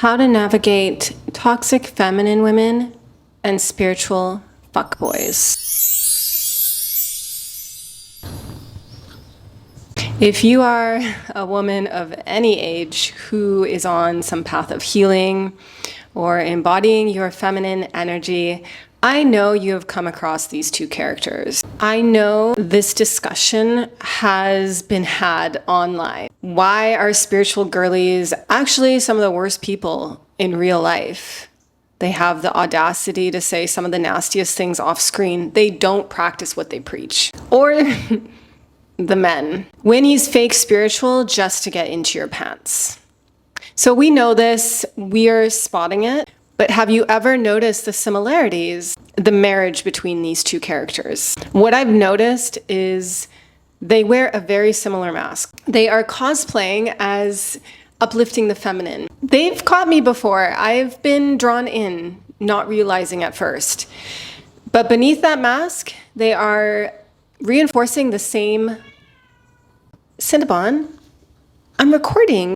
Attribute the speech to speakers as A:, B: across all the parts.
A: How to navigate toxic feminine women and spiritual fuckboys. If you are a woman of any age who is on some path of healing or embodying your feminine energy, I know you have come across these two characters. I know this discussion has been had online. Why are spiritual girlies actually some of the worst people in real life? They have the audacity to say some of the nastiest things off screen. They don't practice what they preach. Or the men. When he's fake spiritual just to get into your pants. So we know this, we are spotting it. But have you ever noticed the similarities, the marriage between these two characters? What I've noticed is they wear a very similar mask. They are cosplaying as uplifting the feminine. They've caught me before. I've been drawn in, not realizing at first. But beneath that mask, they are reinforcing the same Cinnabon. I'm recording.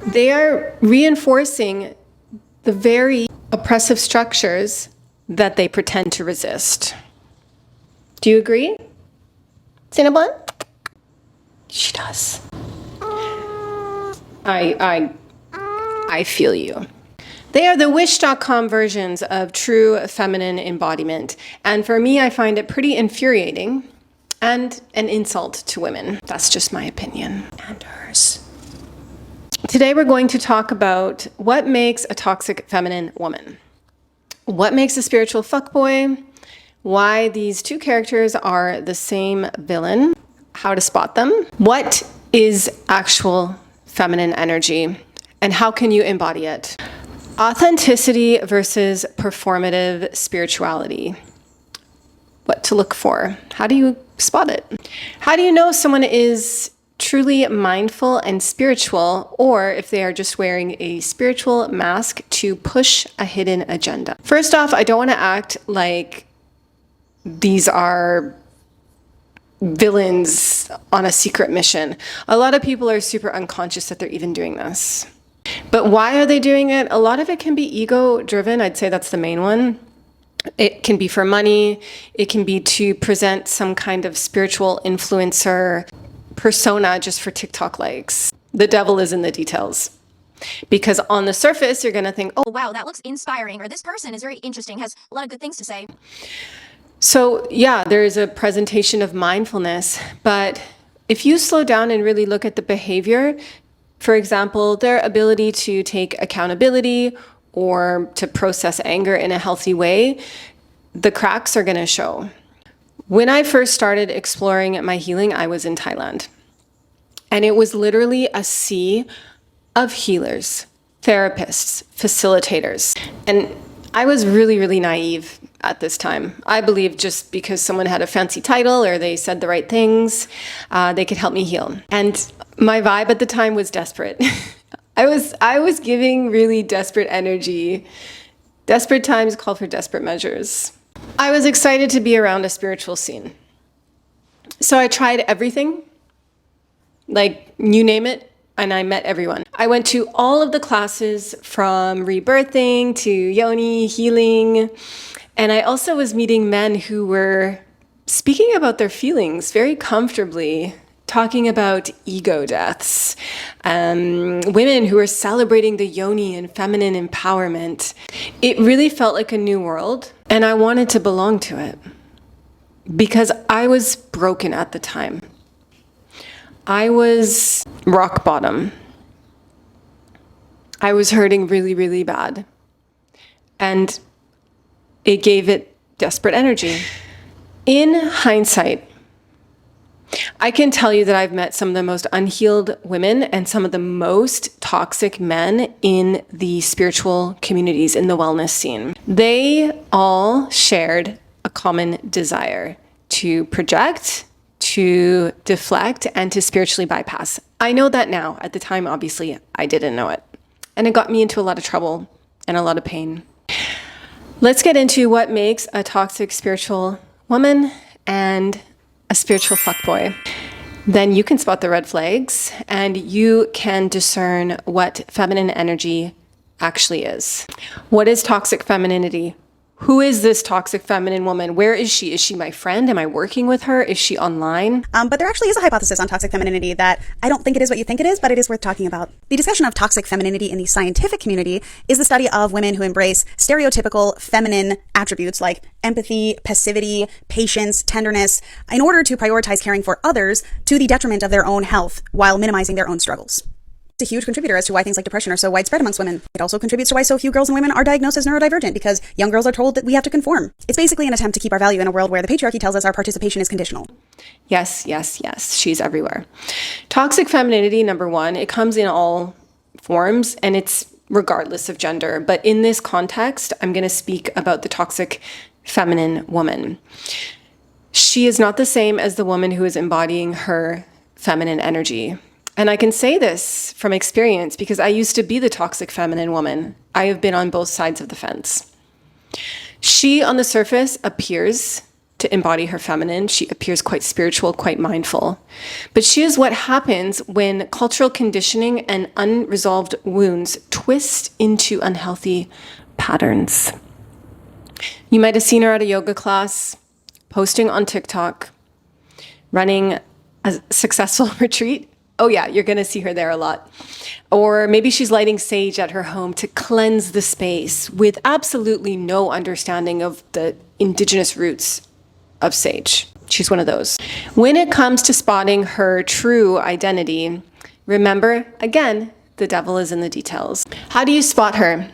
A: They are reinforcing the very oppressive structures that they pretend to resist. Do you agree? Cinnabon? She does. I feel you. They are the wish.com versions of true feminine embodiment. And for me, I find it pretty infuriating and an insult to women. That's just my opinion. And hers. Today we're going to talk about what makes a toxic feminine woman, what makes a spiritual fuckboy, why these two characters are the same villain, how to spot them, what is actual feminine energy, and how can you embody it. Authenticity versus performative spirituality. What to look for. How do you spot it? How do you know someone is truly mindful and spiritual, or if they are just wearing a spiritual mask to push a hidden agenda? First off, I don't want to act like these are villains on a secret mission. A lot of people are super unconscious that they're even doing this. But why are they doing it? A lot of it can be ego driven. I'd say that's the main one. It can be for money. It can be to present some kind of spiritual influencer persona just for TikTok likes. The devil is in the details. Because on the surface, you're going to think, oh,
B: wow, that looks inspiring, or this person is very interesting, has a lot of good things to say.
A: So yeah, there is a presentation of mindfulness, but if you slow down and really look at the behavior, for example, their ability to take accountability or to process anger in a healthy way, the cracks are going to show. When I first started exploring my healing, I was in Thailand. And it was literally a sea of healers, therapists, facilitators. And I was really, really naive at this time. I believed just because someone had a fancy title or they said the right things, they could help me heal. And my vibe at the time was desperate. I was giving really desperate energy. Desperate times call for desperate measures. I was excited to be around a spiritual scene. So I tried everything, like you name it, and I met everyone. I went to all of the classes from rebirthing to yoni healing. And I also was meeting men who were speaking about their feelings very comfortably, talking about ego deaths, women who were celebrating the yoni and feminine empowerment. It really felt like a new world, and I wanted to belong to it because I was broken at the time. I was rock bottom. I was hurting really, really bad, and it gave it desperate energy. In hindsight, I can tell you that I've met some of the most unhealed women and some of the most toxic men in the spiritual communities, in the wellness scene. They all shared a common desire to project, to deflect, and to spiritually bypass. I know that now. At the time, obviously, I didn't know it. And it got me into a lot of trouble and a lot of pain. Let's get into what makes a toxic spiritual woman and a spiritual fuckboy. then you can spot the red flags and you can discern what feminine energy actually is. What is toxic femininity? Who is this toxic feminine woman? Where is she? Is she my friend? Am I working with her? Is she online?
C: But there actually is a hypothesis on toxic femininity that I don't think it is what you think it is, but it is worth talking about. The discussion of toxic femininity in the scientific community is the study of women who embrace stereotypical feminine attributes like empathy, passivity, patience, tenderness, in order to prioritize caring for others to the detriment of their own health while minimizing their own struggles. It's a huge contributor as to why things like depression are so widespread amongst women. It also contributes to why so few girls and women are diagnosed as neurodivergent, because young girls are told that we have to conform. It's basically an attempt to keep our value in a world where the patriarchy tells us our participation is conditional.
A: Yes, yes, yes. She's everywhere. Toxic femininity, number one, it comes in all forms and it's regardless of gender. But in this context, I'm going to speak about the toxic feminine woman. She is not the same as the woman who is embodying her feminine energy. And I can say this from experience because I used to be the toxic feminine woman. I have been on both sides of the fence. She, on the surface, appears to embody her feminine. She appears quite spiritual, quite mindful. But she is what happens when cultural conditioning and unresolved wounds twist into unhealthy patterns. You might have seen her at a yoga class, posting on TikTok, running a successful retreat. Oh yeah, you're going to see her there a lot. Or maybe she's lighting sage at her home to cleanse the space with absolutely no understanding of the indigenous roots of sage. She's one of those. When it comes to spotting her true identity, remember, again, the devil is in the details. How do you spot her?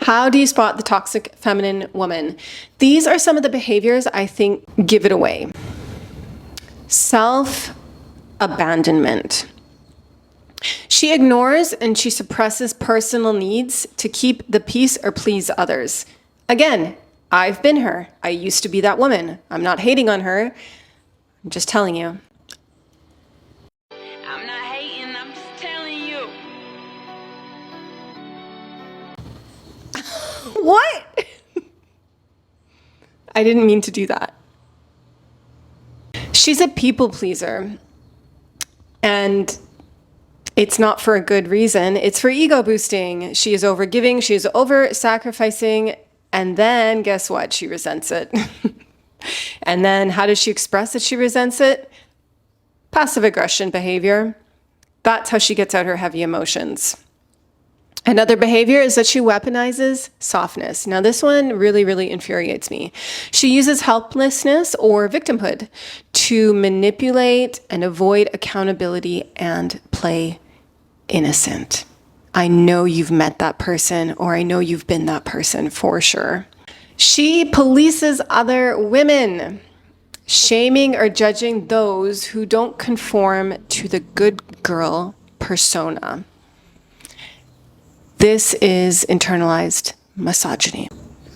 A: How do you spot the toxic feminine woman? These are some of the behaviors I think give it away. Self-abandonment. She ignores and she suppresses personal needs to keep the peace or please others. Again, I've been her. I used to be that woman. I'm not hating on her. I'm just telling you.
D: I'm not hating, I'm just telling you.
A: What? I didn't mean to do that. She's a people pleaser. And it's not for a good reason. It's for ego boosting. She is over-giving. She is over-sacrificing. And then guess what? She resents it. And then how does she express that she resents it? Passive aggression behavior. That's how she gets out her heavy emotions. Another behavior is that she weaponizes softness. Now, this one really, really infuriates me. She uses helplessness or victimhood to manipulate and avoid accountability and play innocent. I know you've met that person, or I know you've been that person for sure. She polices other women, shaming or judging those who don't conform to the good girl persona. This is internalized misogyny.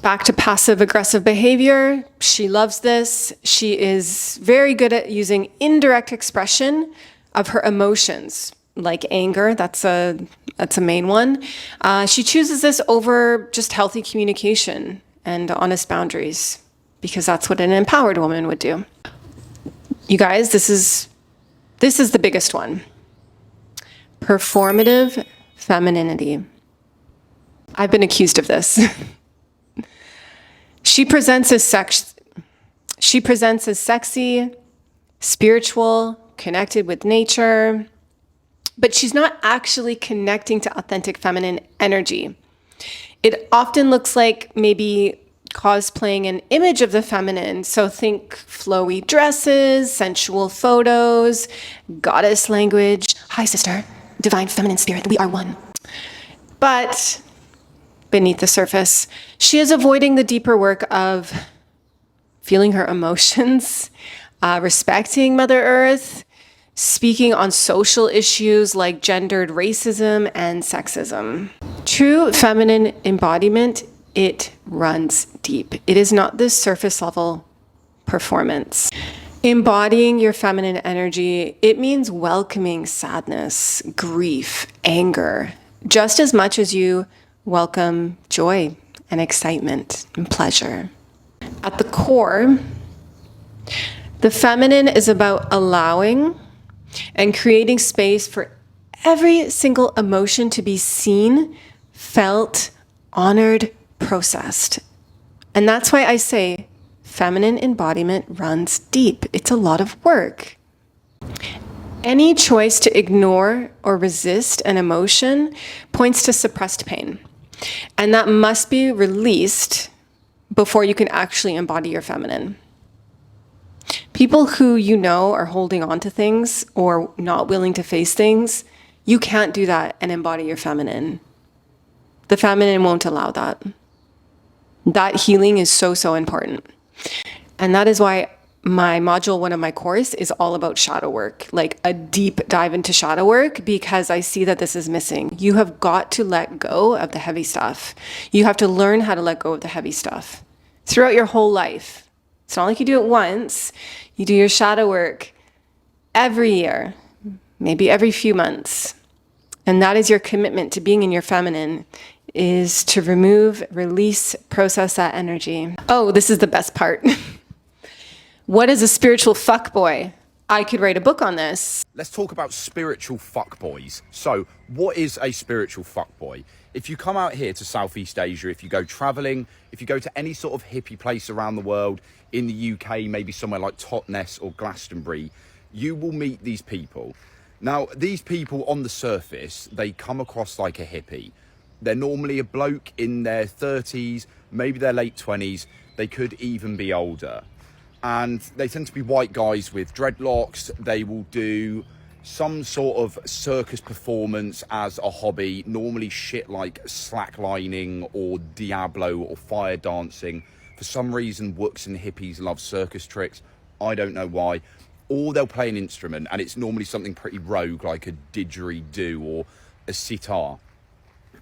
A: Back to passive aggressive behavior. She loves this. She is very good at using indirect expression of her emotions, like anger. That's a main one. She chooses this over just healthy communication and honest boundaries, because that's what an empowered woman would do. You guys, this is the biggest one. Performative femininity. I've been accused of this. She presents as sexy, spiritual, connected with nature, but she's not actually connecting to authentic feminine energy. It often looks like maybe cosplaying an image of the feminine. So think flowy dresses, sensual photos, goddess language. Hi, sister, divine feminine spirit, we are one. But beneath the surface, she is avoiding the deeper work of feeling her emotions, respecting Mother Earth, speaking on social issues like gendered racism and sexism. True feminine embodiment, it runs deep. It is not this surface level performance. Embodying your feminine energy, it means welcoming sadness, grief, anger, just as much as you welcome joy and excitement and pleasure. At the core, the feminine is about allowing and creating space for every single emotion to be seen, felt, honored, processed. And that's why I say feminine embodiment runs deep. It's a lot of work. Any choice to ignore or resist an emotion points to suppressed pain. And that must be released before you can actually embody your feminine. People who you know are holding on to things or not willing to face things, you can't do that and embody your feminine. The feminine won't allow that. That healing is so, so important. And that is why my module 1 of my course is all about shadow work, like a deep dive into shadow work, because I see that this is missing. You have got to let go of the heavy stuff. You have to learn how to let go of the heavy stuff throughout your whole life. It's not like you do it once. You do your shadow work every year, maybe every few months. And that is your commitment to being in your feminine, is to remove, release, process that energy. Oh, this is the best part. What is a spiritual fuckboy? I could write a book on this.
E: Let's talk about spiritual fuckboys. So, what is a spiritual fuckboy? If you come out here to Southeast Asia, if you go traveling, if you go to any sort of hippie place around the world, in the UK, maybe somewhere like Totnes or Glastonbury, you will meet these people. Now, these people on the surface, they come across like a hippie. They're normally a bloke in their 30s, maybe their late 20s. They could even be older. And they tend to be white guys with dreadlocks. They will do some sort of circus performance as a hobby, normally shit like slacklining or Diablo or fire dancing. For some reason, wooks and hippies love circus tricks. I don't know why. Or they'll play an instrument, and it's normally something pretty rogue like a didgeridoo or a sitar.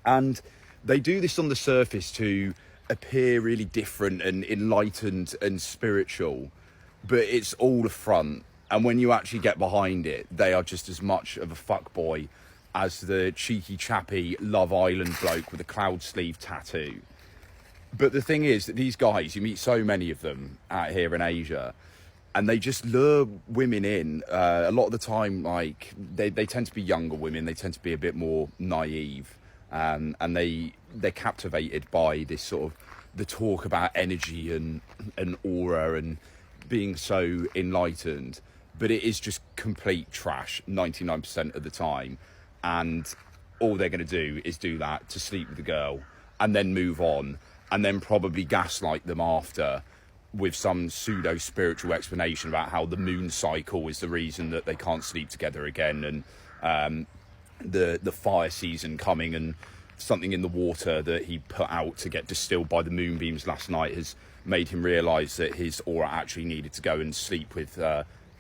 E: And they do this on the surface to appear really different and enlightened and spiritual, but it's all a front. And when you actually get behind it, they are just as much of a fuckboy as the cheeky chappy Love Island bloke with a cloud sleeve tattoo. But the thing is that these guys, you meet so many of them out here in Asia, and they just lure women in. A lot of the time, like, they tend to be younger women. They tend to be a bit more naive. And they're captivated by this sort of the talk about energy and aura and being so enlightened, but it is just complete trash 99% of the time. And all they're going to do is do that to sleep with the girl and then move on, and then probably gaslight them after with some pseudo spiritual explanation about how the moon cycle is the reason that they can't sleep together again, and the fire season coming, and something in the water that he put out to get distilled by the moonbeams last night has made him realise that his aura actually needed to go and sleep with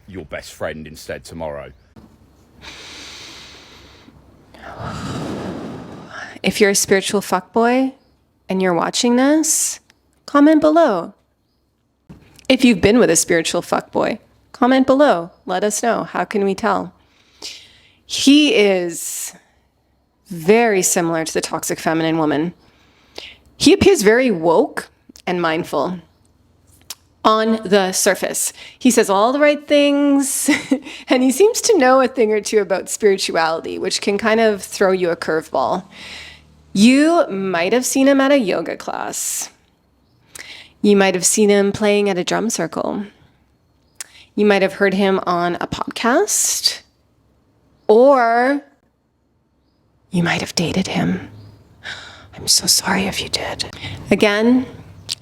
E: your best friend instead tomorrow.
A: If you're a spiritual fuckboy and you're watching this, comment below. If you've been with a spiritual fuckboy, comment below. Let us know. How can we tell? He is very similar to the toxic feminine woman. He appears very woke and mindful on the surface. He says all the right things, and he seems to know a thing or two about spirituality, which can kind of throw you a curveball. You might have seen him at a yoga class. You might have seen him playing at a drum circle. You might have heard him on a podcast, or you might have dated him. I'm so sorry if you did. Again,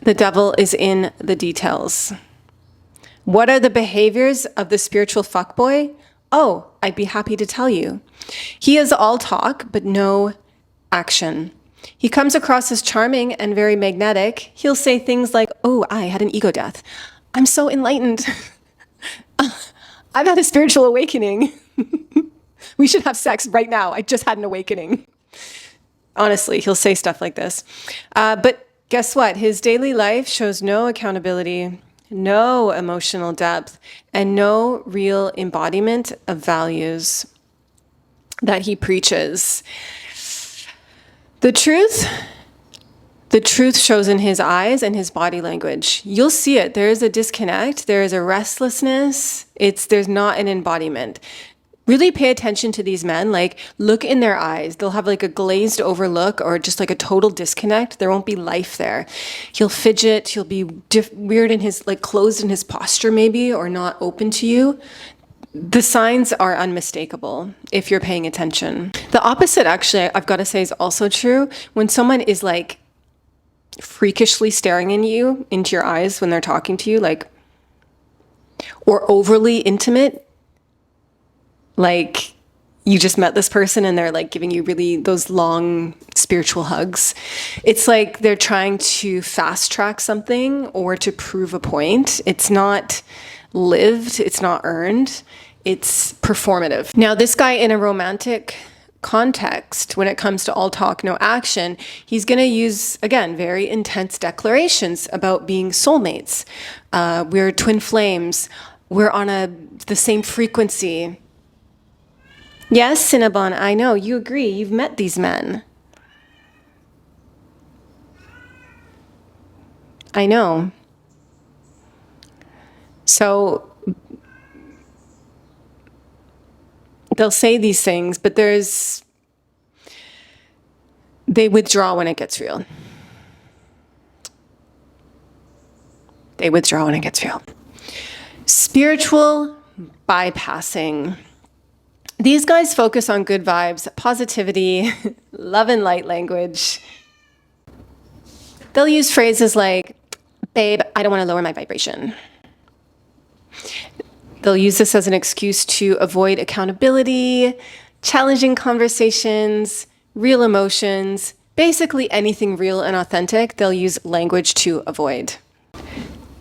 A: the devil is in the details. What are the behaviors of the spiritual fuckboy? Oh, I'd be happy to tell you. He is all talk, but no action. He comes across as charming and very magnetic. He'll say things like, oh, I had an ego death. I'm so enlightened. I've had a spiritual awakening. We should have sex right now. I just had an awakening. Honestly, he'll say stuff like this. But guess what? His daily life shows no accountability, no emotional depth, and no real embodiment of values that he preaches. The truth shows in his eyes and his body language. You'll see it. There is a disconnect. There is a restlessness. There's not an embodiment. Really pay attention to these men. Like, look in their eyes. They'll have like a glazed over look or just like a total disconnect. There won't be life there. He'll fidget. He'll be weird in his, like, closed in his posture maybe, or not open to you. The signs are unmistakable if you're paying attention. The opposite, actually, I've got to say, is also true. When someone is like freakishly staring into your eyes when they're talking to you, like, or overly intimate, like you just met this person and they're like giving you really those long spiritual hugs. It's like they're trying to fast track something or to prove a point. It's not lived, it's not earned, it's performative. Now, this guy in a romantic context, when it comes to all talk, no action, he's going to use, again, very intense declarations about being soulmates. We're twin flames. We're on the same frequency. Yes, Cinnabon, I know, you agree. You've met these men. I know. So they'll say these things, but they withdraw when it gets real. They withdraw when it gets real. Spiritual bypassing. These guys focus on good vibes, positivity, love and light language. They'll use phrases like, babe, I don't want to lower my vibration. They'll use this as an excuse to avoid accountability, challenging conversations, real emotions, basically anything real and authentic, they'll use language to avoid.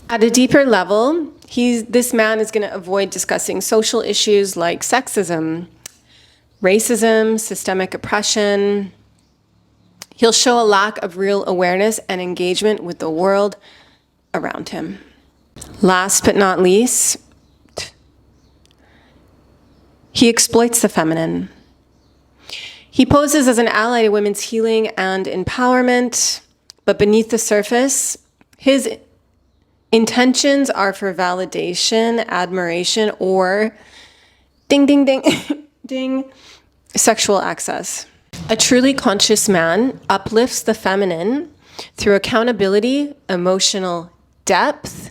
A: At a deeper level, this man is going to avoid discussing social issues like sexism, racism, systemic oppression. He'll show a lack of real awareness and engagement with the world around him. Last but not least, he exploits the feminine. He poses as an ally to women's healing and empowerment, but beneath the surface, his intentions are for validation, admiration, or ding, ding, ding, ding, sexual access. A truly conscious man uplifts the feminine through accountability, emotional depth,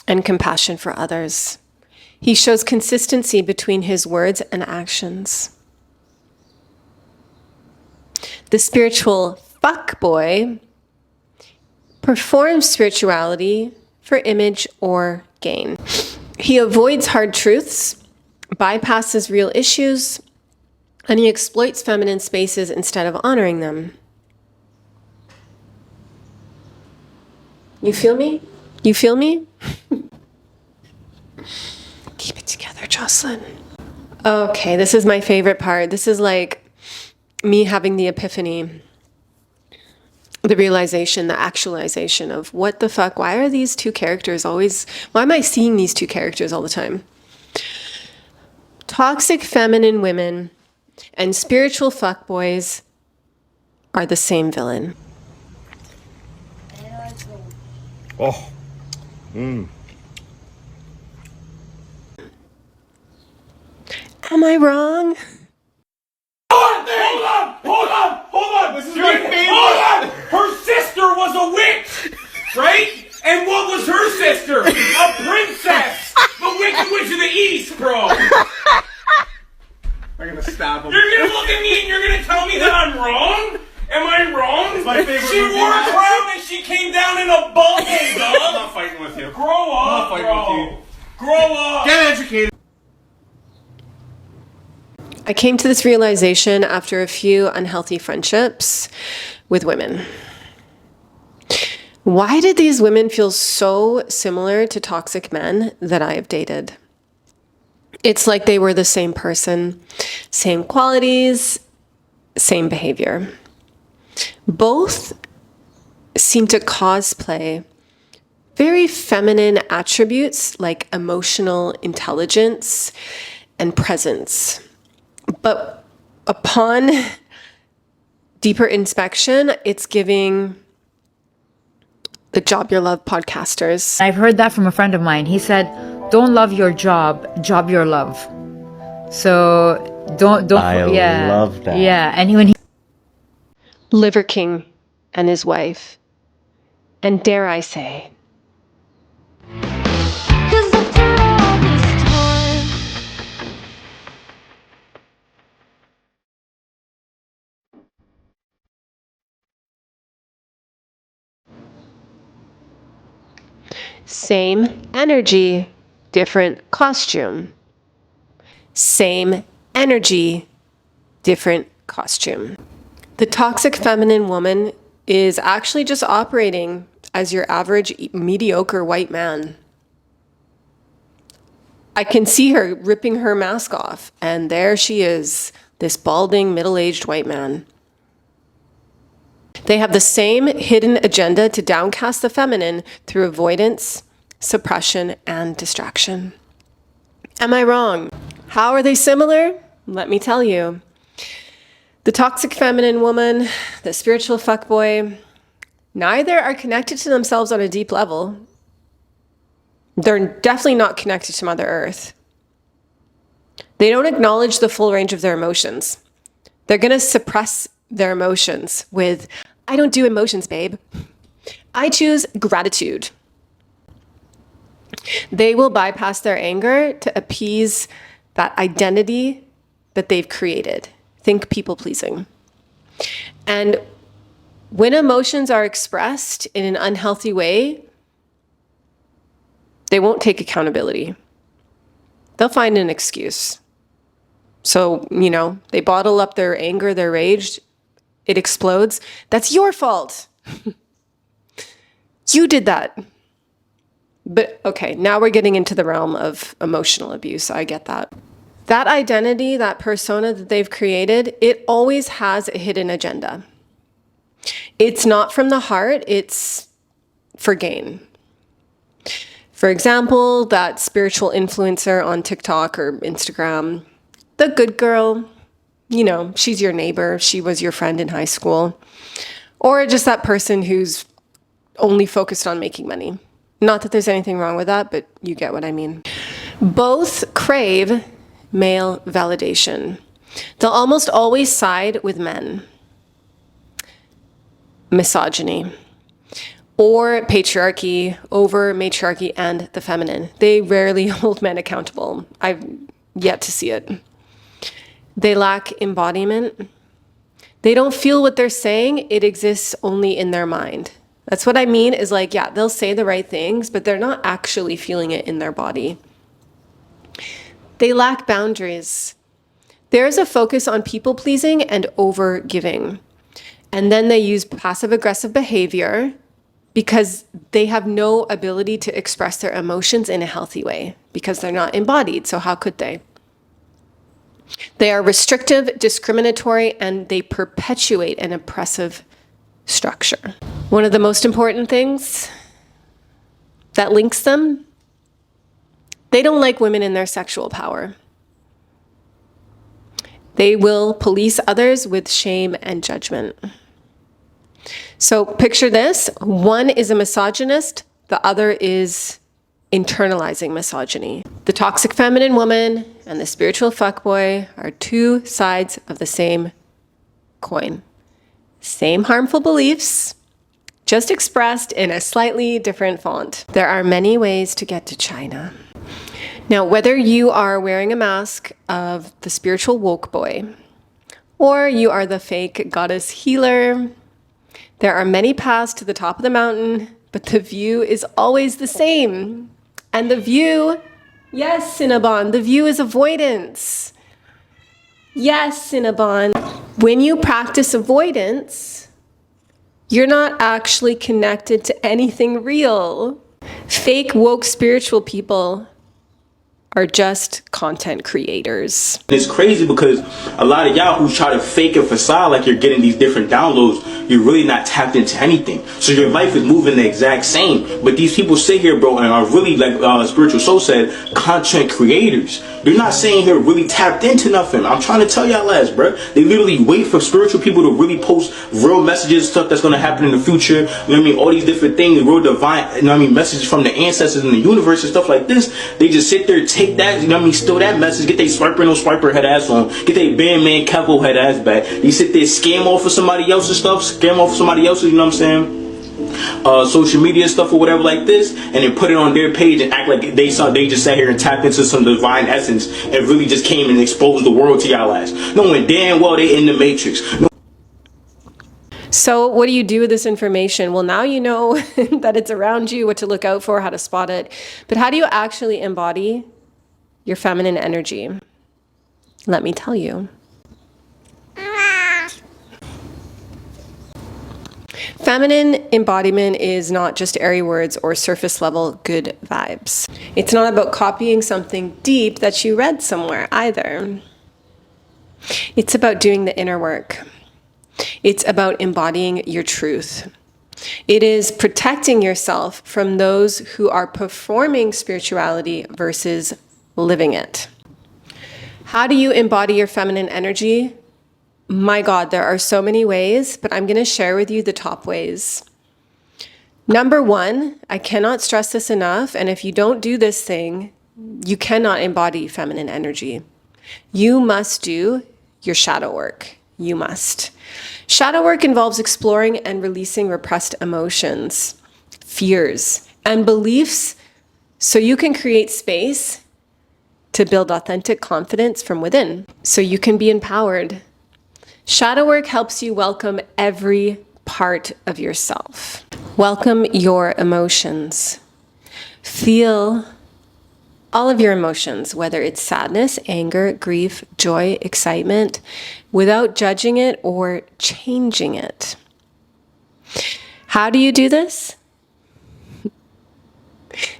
A: and compassion for others. He shows consistency between his words and actions. The spiritual fuckboy performs spirituality for image or gain. He avoids hard truths, bypasses real issues, and he exploits feminine spaces instead of honoring them. You feel me? You feel me? Keep it together, Jocelyn. Okay, this is my favorite part. This is like me having the epiphany, the realization, the actualization of what the fuck, why are these two characters always, why am I seeing these two characters all the time? Toxic feminine women and spiritual fuckboys are the same villain.
F: Oh.
A: Am I wrong?
F: Hold on! This is my favorite. Hold on! Her sister was a witch, right? And what was her sister? A princess! The Wicked Witch of the East, bro! I'm gonna stab him. You're gonna look at me and you're gonna tell me that I'm wrong? Am I wrong? It's my favorite. She wore a crown and she came down in a bubble, dog! I'm not fighting with you. Grow up, I'm not fighting with you. Grow up! Get educated.
A: I came to this realization after a few unhealthy friendships with women. Why did these women feel so similar to toxic men that I have dated? It's like they were the same person, same qualities, same behavior. Both seem to cosplay very feminine attributes like emotional intelligence and presence. But upon deeper inspection, it's giving the job your love podcasters.
G: I've heard that from a friend of mine. He said, don't love your job, job your love. So don't
H: I
G: yeah.
H: love that.
G: Yeah, and when he
A: Liver King and his wife. And dare I say,
B: Cause after all this time,
A: same energy, different costume. Same energy, different costume. The toxic feminine woman is actually just operating as your average mediocre white man. I can see her ripping her mask off, and there she is, this balding, middle-aged white man. They have the same hidden agenda to downcast the feminine through avoidance, suppression, and distraction. Am I wrong? How are they similar? Let me tell you. The toxic feminine woman, the spiritual fuckboy, neither are connected to themselves on a deep level. They're definitely not connected to Mother Earth. They don't acknowledge the full range of their emotions. They're going to suppress their emotions with, I don't do emotions, babe. I choose gratitude. They will bypass their anger to appease that identity that they've created. Think people pleasing. And when emotions are expressed in an unhealthy way, they won't take accountability. They'll find an excuse. So, they bottle up their anger, their rage, it explodes. That's your fault. You did that. But okay, now we're getting into the realm of emotional abuse. I get that. That identity, that persona that they've created, it always has a hidden agenda. It's not from the heart, it's for gain. For example, that spiritual influencer on TikTok or Instagram, the good girl, she's your neighbor, she was your friend in high school. Or just that person who's only focused on making money. Not that there's anything wrong with that, but you get what I mean. Both crave male validation. They'll almost always side with men. Misogyny. Or patriarchy over matriarchy and the feminine. They rarely hold men accountable. I've yet to see it. They lack embodiment. They don't feel what they're saying. It exists only in their mind. That's what I mean is they'll say the right things, but they're not actually feeling it in their body. They lack boundaries. There's a focus on people pleasing and over giving. And then they use passive aggressive behavior because they have no ability to express their emotions in a healthy way because they're not embodied. So how could they? They are restrictive, discriminatory, and they perpetuate an oppressive structure. One of the most important things that links them, they don't like women in their sexual power. They will police others with shame and judgment. So picture this, one is a misogynist, the other is internalizing misogyny. The toxic feminine woman and the spiritual fuckboy are two sides of the same coin. Same harmful beliefs, just expressed in a slightly different font. There are many ways to get to China. Now, whether you are wearing a mask of the spiritual woke boy, or you are the fake goddess healer, there are many paths to the top of the mountain, but the view is always the same. And the view, yes, Cinnabon, the view is avoidance. Yes, Cinnabon. When you practice avoidance, you're not actually connected to anything real. Fake woke spiritual people are just content creators.
F: It's crazy because a lot of y'all who try to fake a facade like you're getting these different downloads, you're really not tapped into anything. So your life is moving the exact same. But these people sit here, bro, and are really, like Spiritual Soul said, content creators. They're not saying they're really tapped into nothing. I'm trying to tell y'all last, bro. They literally wait for spiritual people to really post real messages, stuff that's going to happen in the future. You know what I mean? All these different things, real divine, you know what I mean, messages from the ancestors in the universe and stuff like this. They just sit there, take
G: take that, you know what I mean, steal that message, get they swiper no swiper head ass on, get they bandman Kevo head ass back. You sit there, scam off of somebody else's stuff, scam off of somebody else's, you know what I'm saying? Social media stuff or whatever like this, and then put it on their page and act like they just sat here and tapped into some divine essence and really just came and exposed the world to y'all ass, knowing damn well they in the matrix.
A: So what do you do with this information? Well, now you know that it's around you, what to look out for, how to spot it. But how do you actually embody your feminine energy? Let me tell you. Feminine embodiment is not just airy words or surface level good vibes. It's not about copying something deep that you read somewhere either. It's about doing the inner work. It's about embodying your truth. It is protecting yourself from those who are performing spirituality versus living it. How do you embody your feminine energy? My God, there are so many ways, but I'm going to share with you the top ways. Number one, I cannot stress this enough, and if you don't do this thing, you cannot embody feminine energy. You must do your shadow work. You must. Shadow work involves exploring and releasing repressed emotions, fears, and beliefs so you can create space to build authentic confidence from within, so you can be empowered. Shadow work helps you welcome every part of yourself. Welcome your emotions. Feel all of your emotions, whether it's sadness, anger, grief, joy, excitement, without judging it or changing it. How do you do this?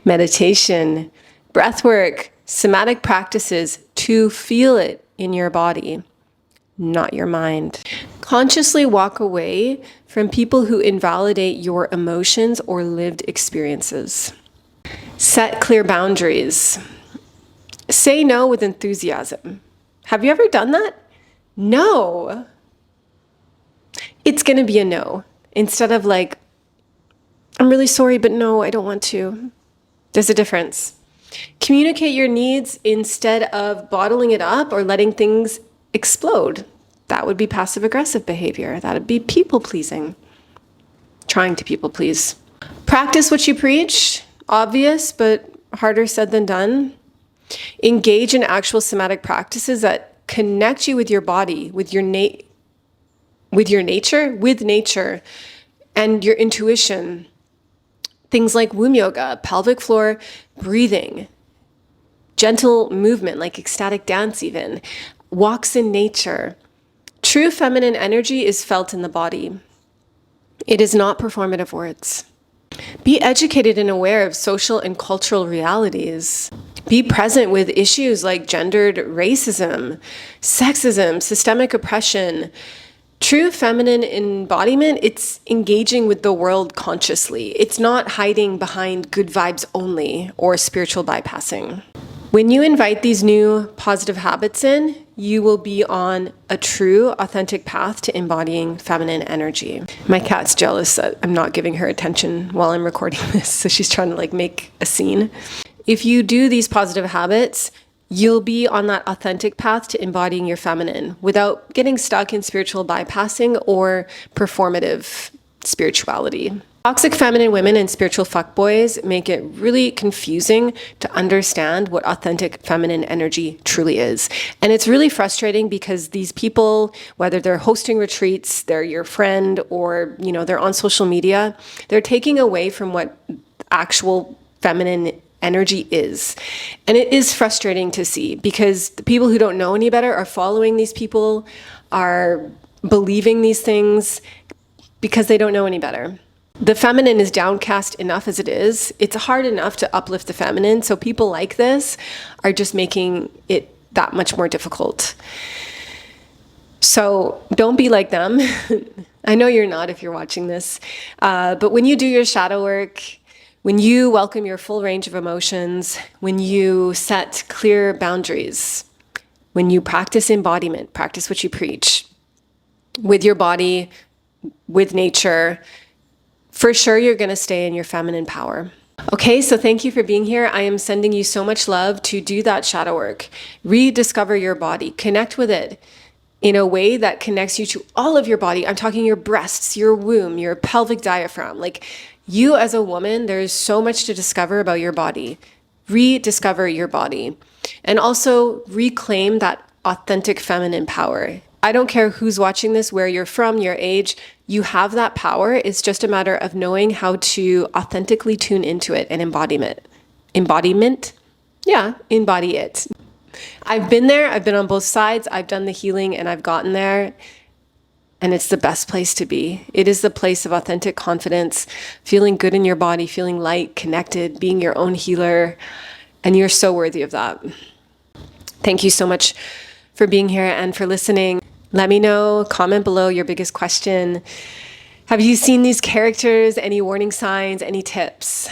A: Meditation, breath work, somatic practices to feel it in your body, not your mind. Consciously walk away from people who invalidate your emotions or lived experiences. Set clear boundaries. Say no with enthusiasm. Have you ever done that? No. It's going to be a no. Instead of like, I'm really sorry, but no, I don't want to. There's a difference. Communicate your needs instead of bottling it up or letting things explode. That would be passive-aggressive behavior. That would be people-pleasing. Trying to people-please. Practice what you preach. Obvious, but harder said than done. Engage in actual somatic practices that connect you with your body, with nature, and your intuition. Things like womb yoga, pelvic floor breathing, gentle movement like ecstatic dance even, walks in nature. True feminine energy is felt in the body. It is not performative words. Be educated and aware of social and cultural realities. Be present with issues like gendered racism, sexism, systemic oppression. True feminine embodiment, it's engaging with the world consciously. It's not hiding behind good vibes only or spiritual bypassing. When you invite these new positive habits in, you will be on a true, authentic path to embodying feminine energy. My cat's jealous that I'm not giving her attention while I'm recording this, so she's trying to like make a scene. If you do these positive habits, you'll be on that authentic path to embodying your feminine without getting stuck in spiritual bypassing or performative spirituality. Toxic feminine women and spiritual fuckboys make it really confusing to understand what authentic feminine energy truly is. And it's really frustrating because these people, whether they're hosting retreats, they're your friend, or they're on social media, they're taking away from what actual feminine energy is. And it is frustrating to see because the people who don't know any better are following these people, are believing these things because they don't know any better. The feminine is downcast enough as it is. It's hard enough to uplift the feminine, so people like this are just making it that much more difficult. So don't be like them. I know you're not if you're watching this, but when you do your shadow work, when you welcome your full range of emotions, when you set clear boundaries, when you practice embodiment, practice what you preach, with your body, with nature, for sure you're going to stay in your feminine power. Okay, so thank you for being here. I am sending you so much love to do that shadow work. Rediscover your body, connect with it in a way that connects you to all of your body. I'm talking your breasts, your womb, your pelvic diaphragm. Like you as a woman, there's so much to discover about your body. Rediscover your body. And also reclaim that authentic feminine power. I don't care who's watching this, where you're from, your age, you have that power. It's just a matter of knowing how to authentically tune into it and embodiment. Embodiment? Yeah, embody it. I've been there, I've been on both sides, I've done the healing and I've gotten there. And it's the best place to be. It is the place of authentic confidence, feeling good in your body, feeling light, connected, being your own healer. And you're so worthy of that. Thank you so much for being here and for listening. Let me know, comment below your biggest question. Have you seen these characters? Any warning signs? Any tips?